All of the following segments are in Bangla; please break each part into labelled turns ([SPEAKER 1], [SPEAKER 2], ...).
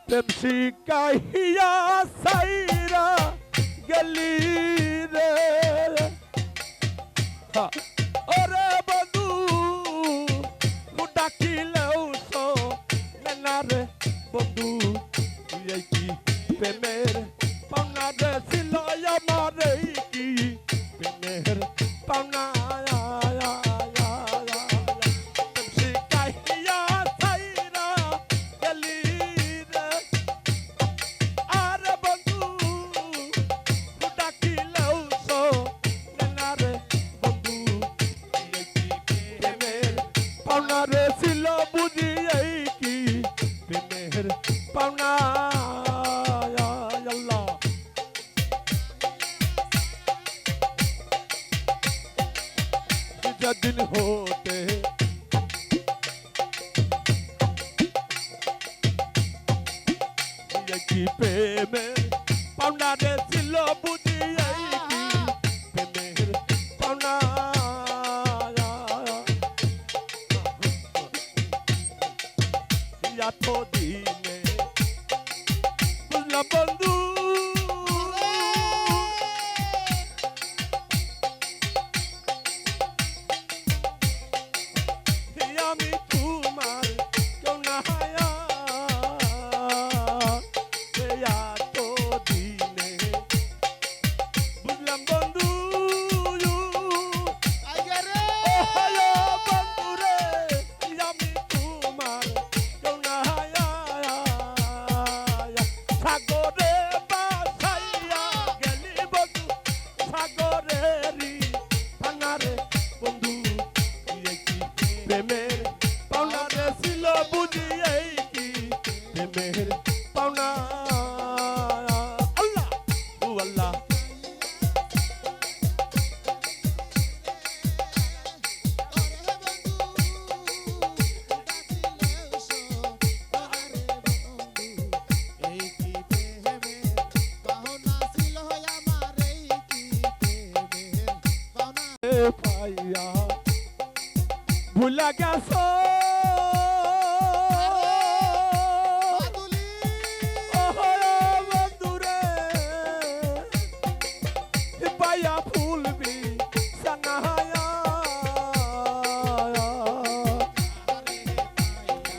[SPEAKER 1] প্রেম শিকাইয়া সাইরা গেলি রে ওরে বন্ধু ডাকিলেও তো না রে বন্ধু তুই কি প্রেমের পাওনা রে ছিল আমার কি প্রেমের পাওনা রে ছিল বুঝি এই কি প্রেমের পাওনা আল্লাহ যেদিন হতে কি প্রেমের পাওনা রে ছিল বুঝি এই কি প্রেমের পাওনা এত দিনে বুঝলাম বন্ধু আমি তোমার কেউ না এত দিনে বুঝলাম বন্ধু বন্ধু রে আমি তোমার সাগরে বাসাইয়া গেলি বন্ধু সাগরেরই ভাঙারে বন্ধু এই কি প্রেমের পাওনা রে ছিল বুঝি এই কি প্রেমের পাওনা আল্লাহ ও আল্লাহ পাইয়া ভুলা গেছ বন্ধুরে পাইয়া ফুলবি সানায়া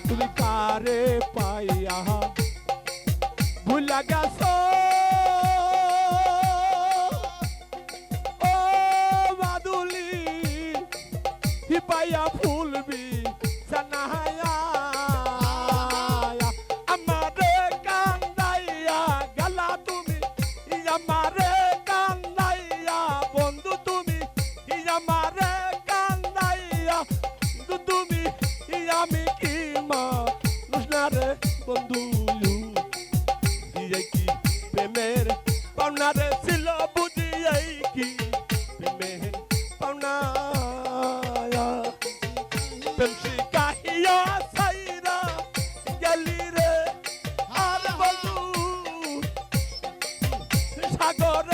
[SPEAKER 1] তুমি কারে পাইয়া ভুলা গেছ পাইয়া ফুলবি সানায়া আমারে কান্দাইয়া গেলা তুমি আমারে কান্দাইয়া বন্ধু তুমি আমারে কান্দাইয়া তুমি আমি কি মানুষ না রে বন্ধু কি প্রেমের পাওনা রে ছিল বুঝি এই কি প্রেমের পাওনা প্রেম শিকাইয়া সাইরা গেলি রে আর বন্ধু সাগর